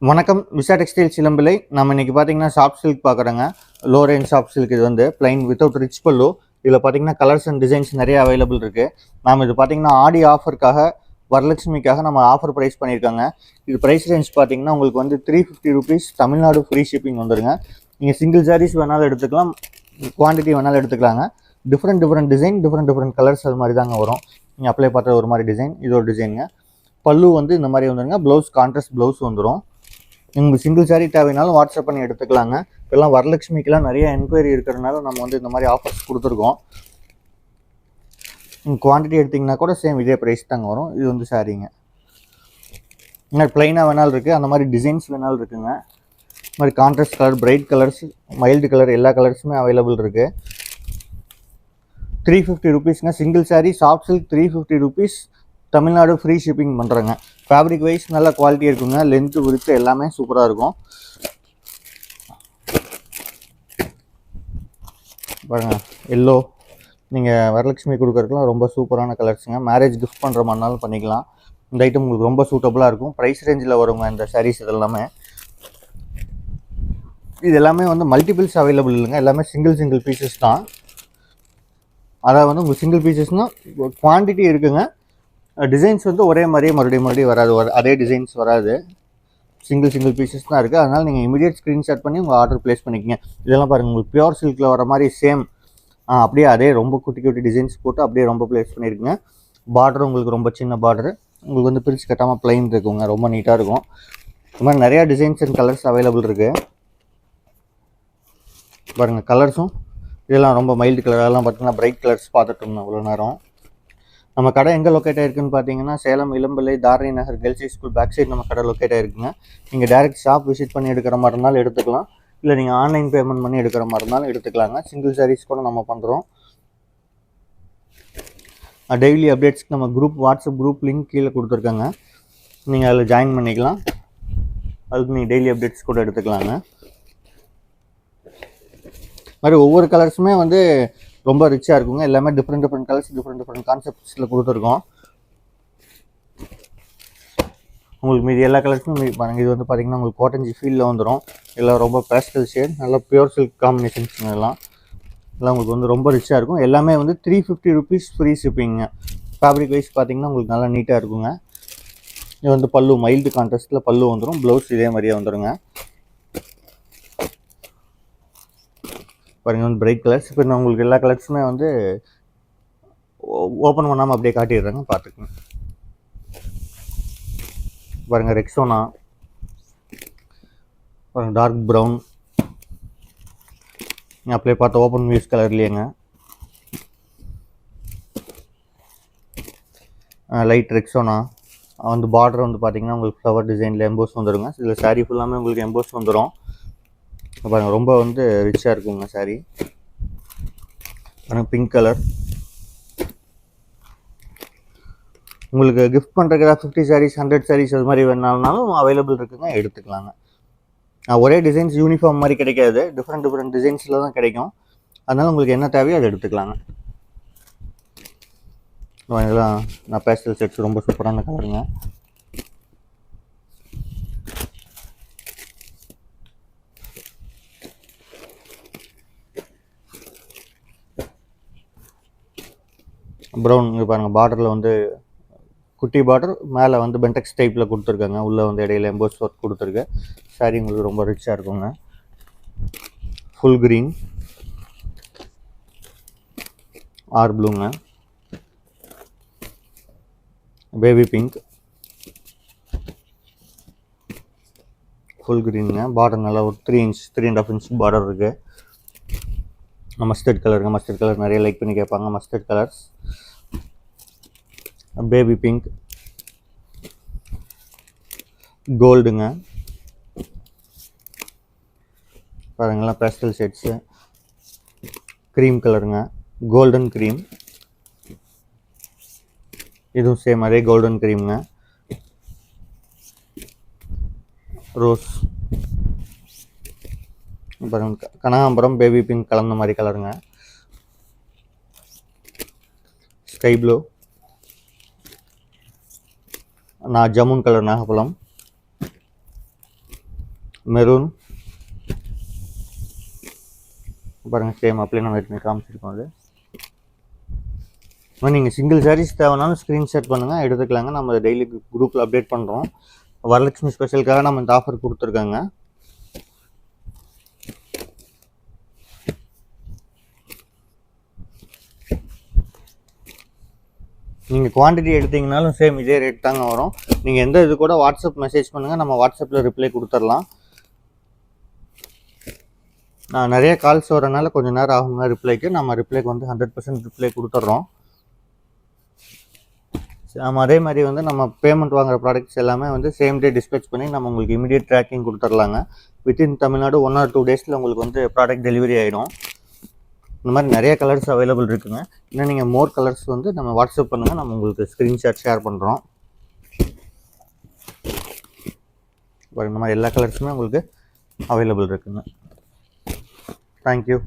வணக்கம். விஷா டெக்ஸ்டைல்ஸ் இளம்பிள்ளை. நம்ம இன்னைக்கு பார்த்தீங்கன்னா சாஃப்ட் சில்க் பார்க்குறோங்க. Low range soft silk. இது வந்து பிளைன் வித்தவுட் ரிச் பல்லு. இதில் பார்த்தீங்கன்னா கலர்ஸ் அண்ட் டிசைன்ஸ் நிறைய அவைலபிள் இருக்குது. நாம் இது பார்த்தீங்கன்னா ஆடி ஆஃபருக்காக, வரலட்சுமிக்காக நம்ம ஆஃபர் ப்ரைஸ் பண்ணியிருக்காங்க. இது ப்ரைஸ் ரேஞ்ச் பார்த்தீங்கன்னா உங்களுக்கு வந்து ₹350 தமிழ்நாடு ஃப்ரீ ஷிப்பிங் வந்துடுங்க. நீங்கள் சிங்கிள் சாரீஸ் வேணாலும் எடுத்துக்கலாம், குவான்டிட்டி வேணாலும் எடுத்துக்கலாங்க. டிஃப்ரெண்ட் டிசைன், டிஃப்ரெண்ட் கலர்ஸ் அது மாதிரி தாங்க வரும். நீங்கள் அப்ளை பண்ணுற ஒரு மாதிரி டிசைன், இது ஒரு டிசைனுங்க. பல்லு வந்து இந்த மாதிரி வந்துடுங்க. ப்ளவுஸ் கான்ட்ராஸ்ட் ப்ளவுஸ் வந்துடும். உங்களுக்கு சிங்கிள் சாரீ தேவைனாலும் வாட்ஸ்அப் பண்ணி எடுத்துக்கலாங்க. இப்போல்லாம் வரலட்சுமிக்கெல்லாம் நிறைய என்கொயரி இருக்கிறதுனால நம்ம வந்து இந்த மாதிரி ஆஃபர்ஸ் கொடுத்துருக்கோம். நீங்கள் குவான்டிட்டி எடுத்திங்கன்னா கூட சேம் இதே ப்ரைஸ் தாங்க வரும். இது வந்து சாரீங்க. இந்த மாதிரி ப்ளைனாக வேணாலும் இருக்குது, அந்த மாதிரி டிசைன்ஸ் வேணாலும் இருக்குங்க. இந்த மாதிரி contrast colour, bright colours, mild colour, எல்லா கலர்ஸுமே அவைலபிள் இருக்குது. ₹350ங்க single sari. Soft silk ₹350. Tamil Nadu free shipping பண்ணுறேங்க. ஃபேப்ரிக் வைஸ் நல்ல குவாலிட்டி இருக்குங்க. லென்த்து விருத்து எல்லாமே சூப்பராக இருக்கும். பாருங்க, எல்லோ நீங்கள் வரலட்சுமி கொடுக்குறதுக்குலாம் ரொம்ப சூப்பரான கலர்ஸுங்க. மேரேஜ் கிஃப்ட் பண்ணுற மாதிரினாலும் பண்ணிக்கலாம். இந்த ஐட்டம் உங்களுக்கு ரொம்ப சூட்டபுளாக இருக்கும். ப்ரைஸ் ரேஞ்சில் வருங்க இந்த சாரீஸ். இதெல்லாமே இது எல்லாமே வந்து மல்டிபிள்ஸ் அவைலபிள் இல்லைங்க. எல்லாமே சிங்கிள் பீசஸ் தான். அதாவது வந்து உங்களுக்கு சிங்கிள் பீசஸ்னால் குவான்டிட்டி இருக்குங்க. டிசைன்ஸ் வந்து ஒரே மாதிரியே மறுபடியும் வராது, அதே டிசைன்ஸ் வராது. சிங்கிள் பீசஸ் தான் இருக்குது. அதனால் நீங்கள் இமீடியட் ஸ்க்ரீன்ஷாட் பண்ணி உங்கள் ஆர்டர் ப்ளேஸ் பண்ணிக்கங்க. இதெல்லாம் பாருங்கள், உங்களுக்கு பியூர் சில்கில் வர மாதிரி சேம் அப்படியே அதே ரொம்ப குட்டி டிசைன்ஸ் போட்டு அப்படியே ரொம்ப ப்ளேஸ் பண்ணியிருக்குங்க. பார்டர் உங்களுக்கு ரொம்ப சின்ன பார்டரு. உங்களுக்கு வந்து பிரித்து கட்டாமல் ப்ளைன் இருக்குங்க. ரொம்ப நீட்டாக இருக்கும். இந்த மாதிரி நிறையா டிசைன்ஸ் அண்ட் கலர்ஸ் அவைலபிள் இருக்குது. பாருங்கள், கலர்ஸும் இதெல்லாம் ரொம்ப மைல்டு கலர். அதெல்லாம் பார்த்தீங்கன்னா பிரைட் கலர்ஸ் பார்த்துட்டு இருந்தோம் இவ்வளோ நேரம். நம்ம கடை எங்கே லொக்கேட் ஆயிருக்குன்னு பார்த்தீங்கன்னா சேலம் இளம்பிள்ளை தாரணி நகர் கேர்ள்ஸ் ஸ்கூல் பேக் சைடு நம்ம கடை லொக்கேட் ஆயிருக்குங்க. நீங்கள் டேரெக்ட் ஷாப் விசிட் பண்ணி எடுக்கிற மாதிரி இருந்தாலும் எடுத்துக்கலாம், இல்லை நீங்கள் ஆன்லைன் பேமெண்ட் பண்ணி எடுக்கிற மாதிரி இருந்தாலும் எடுத்துக்கலாங்க. சிங்கிள் சாரீஸ் கூட நம்ம பண்ணுறோம். டெய்லி அப்டேட்ஸ்க்கு நம்ம வாட்ஸ்அப் குரூப் லிங்க் கீழே கொடுத்துருக்காங்க. நீங்கள் அதில் ஜாயின் பண்ணிக்கலாம். அதுக்கு நீங்கள் டெய்லி அப்டேட்ஸ் கூட எடுத்துக்கலாங்க. மாதிரி ஒவ்வொரு கலர்ஸுமே வந்து ரொம்ப ரிச்சாக இருக்குங்க. எல்லாமே டிஃப்ரெண்ட் கலர்ஸ், டிஃப்ரெண்ட் கான்செப்ட்ஸில் கொடுத்துருக்கோம். உங்களுக்கு மீதி எல்லா கலர்ஸுமே பாருங்கள். இது வந்து பார்த்திங்கன்னா உங்களுக்கு காட்டன் ஃபீல்டில் வந்துடும். எல்லாம் ரொம்ப பேஸ்டல் ஷேட், நல்லா பியூர் சில்க் காம்பினேஷன்ஸ். எல்லாம் உங்களுக்கு வந்து ரொம்ப ரிச்சாக இருக்கும். எல்லாமே வந்து ₹350 ஃப்ரீ ஷிப்பிங்க. ஃபேப்ரிக் வைஸ் பார்த்திங்கன்னா உங்களுக்கு நல்லா நீட்டாக இருக்குங்க. இது வந்து பல்லு மைல்டு கான்ட்ராஸ்ட்டில் பல்லு வந்துடும். ப்ளவுஸ் இதே மாதிரியே வந்துடுங்க. பாருங்கள், வந்து பிரைட் கலர்ஸ். இப்போ நான் உங்களுக்கு எல்லா கலர்ஸுமே வந்து ஓப்பன் பண்ணாமல் அப்படியே காட்டிடுறேங்க, பார்த்துக்குங்க. பாருங்கள், ரெக்ஸோனா. பாருங்கள், டார்க் ப்ரௌன். அப்படியே பார்த்து ஓப்பன் வியூஸ் கலர்லேயேங்க. Light Rexona. வந்து பார்டர் வந்து பார்த்திங்கன்னா உங்களுக்கு ஃப்ளவர் டிசைனில் எம்போஸ் வந்துடுங்க. இதில் சாரீ ஃபுல்லாமே உங்களுக்கு எம்போஸ் வந்துடும். பாருங்கள், ரொம்ப வந்து ரிச்சாக இருக்குங்க சாரீ. பாருங்கள், பிங்க் கலர். உங்களுக்கு கிஃப்ட் பண்ணுறதுக்கு 50 சாரீஸ் 100 சாரீஸ் அது மாதிரி வேணாலும் அவைலபிள் இருக்குங்க, எடுத்துக்கலாங்க. ஒரே டிசைன்ஸ் யூனிஃபார்ம் மாதிரி கிடைக்காது, டிஃப்ரெண்ட் டிசைன்ஸில் தான் கிடைக்கும். அதனால் உங்களுக்கு என்ன தேவையோ அதை எடுத்துக்கலாங்க. இதெல்லாம் நான் பேஸ்டல் செட்ஸ் ரொம்ப சூப்பரான கலருங்க. ப்ரௌன். இங்கே பாருங்கள், பார்டரில் வந்து குட்டி பார்டர், மேலே வந்து பென்டெக்ஸ் டைப்பில் கொடுத்துருக்காங்க. உள்ளே வந்து இடையில எம்போஸ் ஒர்க் கொடுத்துருக்கு. சாரீ உங்களுக்கு ரொம்ப ரிச்சாக இருக்குங்க. ஃபுல் க்ரீன், ஆர் ப்ளூங்க, பேபி பிங்க், ஃபுல் க்ரீனுங்க. பார்டர் நல்லா ஒரு 3 இன்ச் 3.5 இன்ச் பார்டர் இருக்குது. மஸ்டர்ட் கலருங்க. மஸ்டர்ட் கலர் நிறைய லைக் பண்ணி கேட்பாங்க. மஸ்டர்ட் கலர்ஸ், பேபி பிங்க், கோல்டுங்க. பாருங்களா, பேஸ்டல் ஷேட்ஸு. க்ரீம் கலருங்க, கோல்டன் க்ரீம். இதுவும் சேம் அதே கோல்டன் க்ரீமுங்க. ரோஸ். பாருங்க, கனகாம்பரம் பேபி பிங்க் கலந்த மாதிரி கலருங்க. ஸ்கை ப்ளூ, ஜமுன் கலர் நாகப்பழம், மெரூன் பாருங்கள், சேம் அப்படியே நம்ம எடுத்து காமிச்சிருக்கோம். அது நீங்கள் சிங்கிள் சாரீஸ் தேவைனாலும் ஸ்க்ரீன்ஷாட் பண்ணுங்கள், எடுத்துக்கலாங்க. நம்ம டெய்லி குரூப்பில் அப்டேட் பண்ணுறோம். வரலட்சுமி ஸ்பெஷலுக்காக நம்ம இந்த ஆஃபர் கொடுத்துருக்காங்க. நீங்கள் குவான்டிட்டி எடுத்தீங்கனாலும் சேம் இதே ரேட் தாங்க வரும். நீங்கள் எந்த இது கூட வாட்ஸ்அப் மெசேஜ் பண்ணுங்கள், நம்ம வாட்ஸ்அப்பில் ரிப்ளை கொடுத்துடலாம். நான் நிறைய கால்ஸ் வரனால கொஞ்சம் நேரம் ஆகுங்க ரிப்ளைக்கு. நம்ம ரிப்ளைக்கு வந்து 100% ரிப்ளை கொடுத்துட்றோம். நம்ம அதே மாதிரி வந்து நம்ம பேமெண்ட் வாங்குற ப்ராடக்ட்ஸ் எல்லாமே வந்து சேம் டே டிஸ்பேச் பண்ணி நம்ம உங்களுக்கு இமீடியட் ட்ராக்கிங் கொடுத்துர்லாங்க. வித்தின் தமிழ்நாடு 1 or 2 டேஸில் உங்களுக்கு வந்து ப்ராடக்ட் டெலிவரி ஆகிடும். இந்த மாதிரி நிறைய கலர்ஸ் அவைலபிள் இருக்குங்க. இன்னும் நீங்கள் மோர் கலர்ஸ் வந்து நம்ம வாட்ஸ்அப் பண்ணுங்கள், நம்ம உங்களுக்கு ஸ்க்ரீன்ஷாட் ஷேர் பண்ணுறோம். இந்த மாதிரி எல்லா கலர்ஸுமே உங்களுக்கு அவைலபிள் இருக்குங்க. தேங்க்யூ.